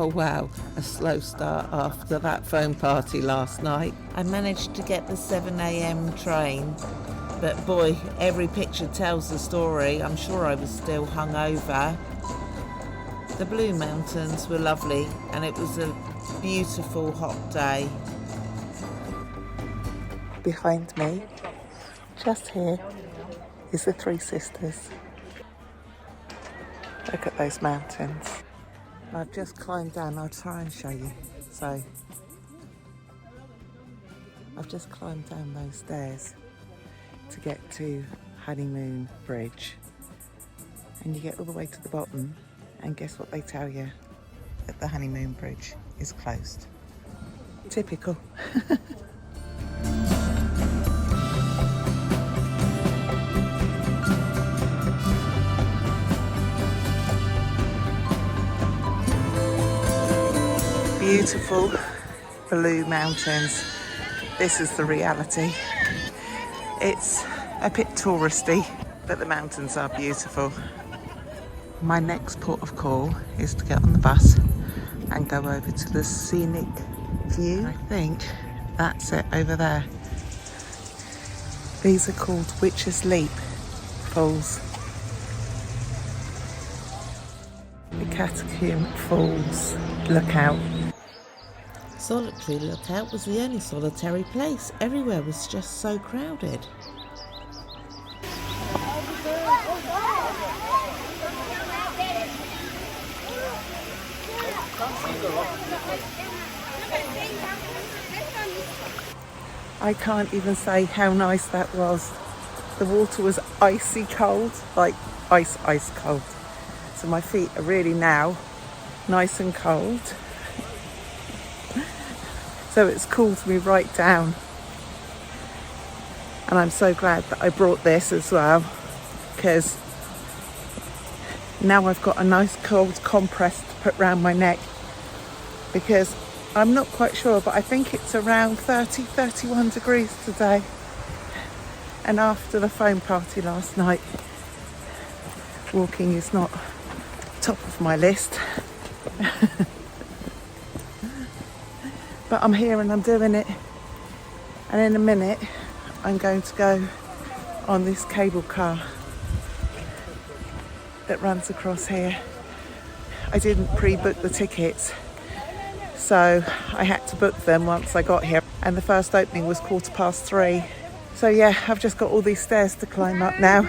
Oh wow, a slow start after that phone party last night. I managed to get the 7 a.m. train, but boy, every picture tells the story. I'm sure I was still hungover. The Blue Mountains were lovely and it was a beautiful hot day. Behind me, just here, is the Three Sisters. Look at those mountains. I've just climbed down, I'll try and show you. So, I've just climbed down those stairs to get to Honeymoon Bridge. And you get all the way to the bottom, and guess what they tell you? That the Honeymoon Bridge is closed. Typical. Beautiful Blue Mountains. This is the reality. It's a bit touristy, but the mountains are beautiful. My next port of call is to get on the bus and go over to the scenic view. I think that's it over there. These are called Witch's Leap Falls. The Katoomba Falls Lookout. Solitary Lookout was the only solitary place. Everywhere was just so crowded. I can't even say how nice that was. The water was icy cold, like ice cold. So my feet are really now nice and cold. So it's cooled me right down. And I'm so glad that I brought this as well, because now I've got a nice cold compress to put around my neck, because I'm not quite sure, but I think it's around 31 degrees today. And after the phone party last night, walking is not top of my list. But I'm here and I'm doing it. And in a minute, I'm going to go on this cable car that runs across here. I didn't pre-book the tickets, so I had to book them once I got here. And the first opening was 3:15. So yeah, I've just got all these stairs to climb up now.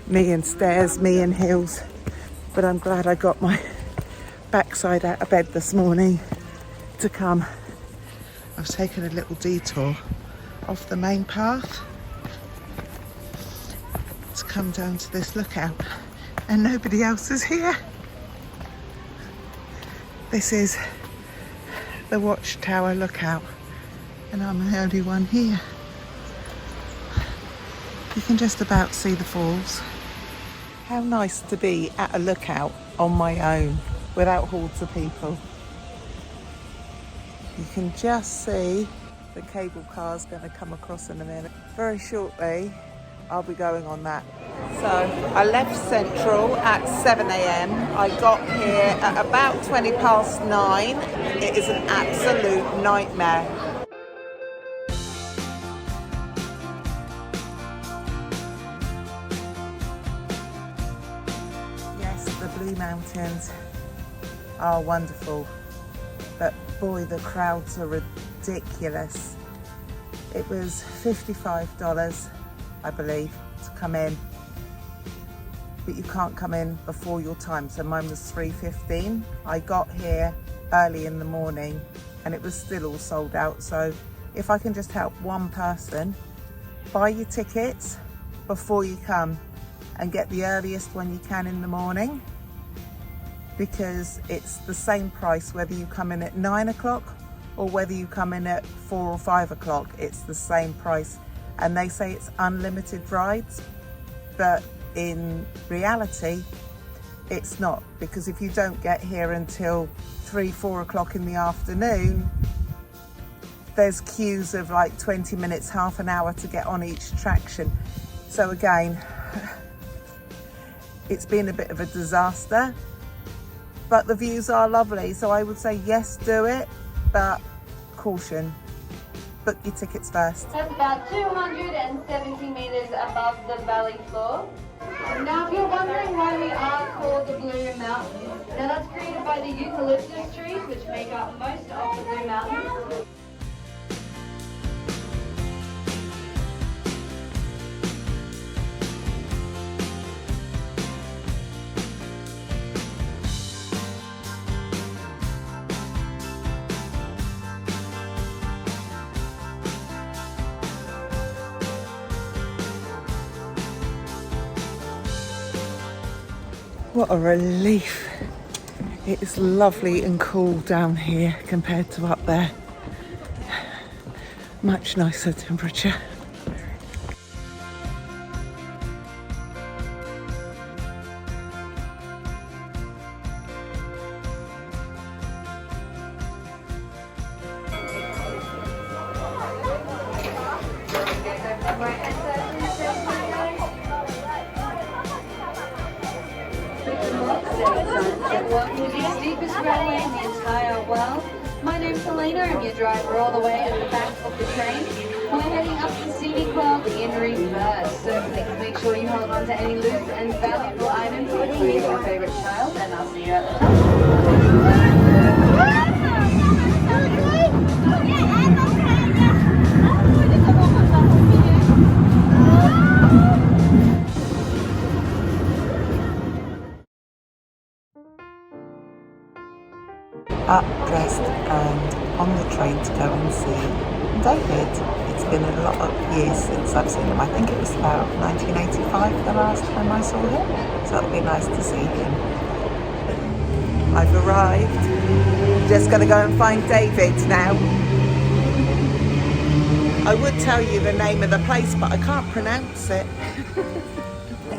Me and stairs, me and hills. But I'm glad I got my backside out of bed this morning to come. I've taken a little detour off the main path to come down to this lookout, and nobody else is here. This is the Watchtower Lookout, and I'm the only one here. You can just about see the falls. How nice to be at a lookout on my own without hordes of people. You can just see the cable car's going to come across in a minute. Very shortly, I'll be going on that. So I left Central at 7 a.m. I got here at about 9:20. It is an absolute nightmare. Yes, the Blue Mountains are wonderful, but boy, the crowds are ridiculous. It was $55, I believe, to come in, but you can't come in before your time, so mine was $3.15. I got here early in the morning and it was still all sold out. So if I can just help one person, buy your tickets before you come and get the earliest one you can in the morning, because it's the same price whether you come in at 9 o'clock or whether you come in at 4 or 5 o'clock. It's the same price, and they say it's unlimited rides, but in reality it's not, because if you don't get here until 3-4 o'clock in the afternoon, there's queues of like 20 minutes, half an hour to get on each attraction. So again, it's been a bit of a disaster, but the views are lovely. So I would say yes, do it, but caution. Book your tickets first. That's about 270 meters above the valley floor. Now, if you're wondering why we are called the Blue Mountains, now that's created by the eucalyptus trees, which make up most of the Blue Mountains. What a relief. It is lovely and cool down here compared to up there. Much nicer temperature. Welcome to the steepest railway in the entire world. My name's Helena, I'm your driver all the way at the back of the train. We're heading up the scenic world in reverse, so please make sure you hold on to any loose and valuable items, including your favourite child, and I'll see you at the top. Up, dressed and on the train to go and see David. It's been a lot of years since I've seen him. I think it was about 1985 the last time I saw him, so it'll be nice to see him. I've arrived. Just going to go and find David now. I would tell you the name of the place, but I can't pronounce it.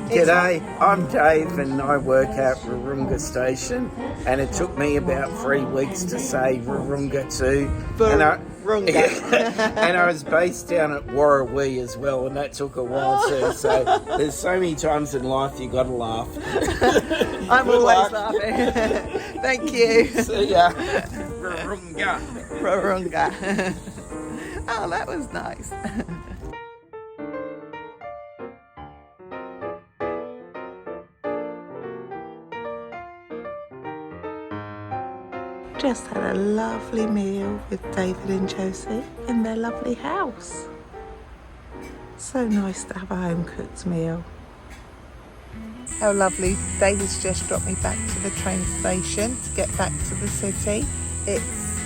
G'day, I'm Dave and I work at Wahroonga Station, and it took me about 3 weeks to say Wahroonga too. And I was based down at Warrawee as well, and that took a while too. So there's so many times in life you gotta laugh. I'm always laughing. Thank you. See ya. Wahroonga. Wahroonga. Oh, that was nice. Just had a lovely meal with David and Josie in their lovely house. So nice to have a home cooked meal. How lovely. David's just dropped me back to the train station to get back to the city. It's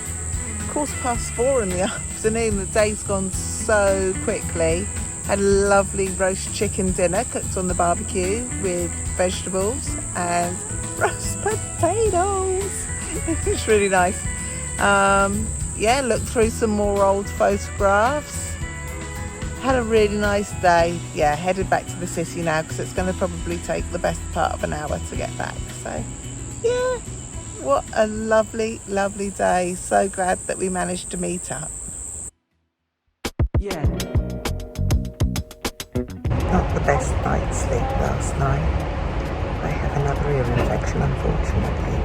4:15 in the afternoon. The day's gone so quickly. Had a lovely roast chicken dinner cooked on the barbecue with vegetables and roast potatoes. It's really nice. Yeah, looked through some more old photographs. Had a really nice day. Yeah, headed back to the city now because it's going to probably take the best part of an hour to get back. So, yeah, what a lovely, lovely day. So glad that we managed to meet up. Yeah. Not the best night's sleep last night. I have another ear infection, unfortunately.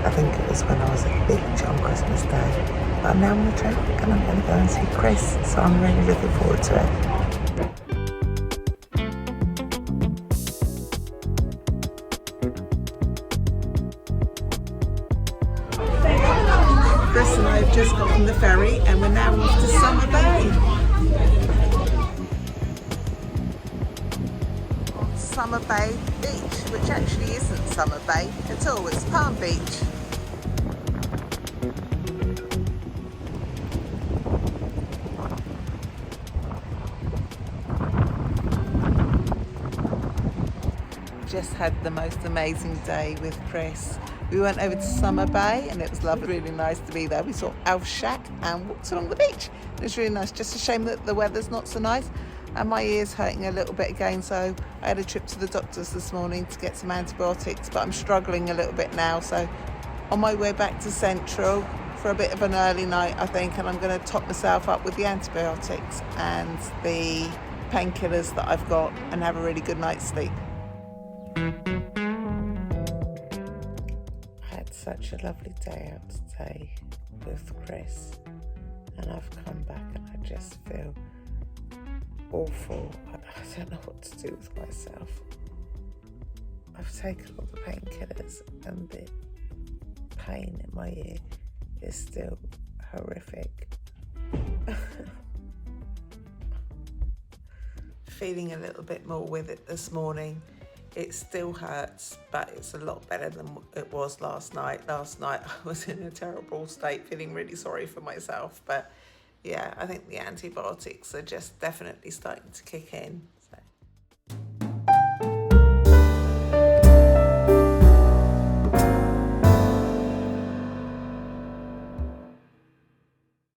I think it was when I was at the beach on Christmas Day. But I'm now on the train and I'm going to go and see Chris, so I'm really looking forward to it. Chris and I have just got on the ferry and we're now off to Summer Bay. Summer Bay Beach, which actually isn't Summer Bay at all, it's Palmbeach. Just had the most amazing day with Chris. We went over to Summer Bay and it was lovely, really nice to be there. We saw Alf Shack and walked along the beach. It was really nice, just a shame that the weather's not so nice and my ear's hurting a little bit again, so I had a trip to the doctors this morning to get some antibiotics, but I'm struggling a little bit now, so on my way back to Central for a bit of an early night, I think, and I'm going to top myself up with the antibiotics and the painkillers that I've got and have a really good night's sleep. I had had such a lovely day out today with Chris, and I've come back and I just feel awful. I don't know what to do with myself. I've taken all the painkillers and the pain in my ear is still horrific. Feeling a little bit more with it this morning. It still hurts, but it's a lot better than it was last night. Last night I was in a terrible state, feeling really sorry for myself. But yeah, I think the antibiotics are just definitely starting to kick in.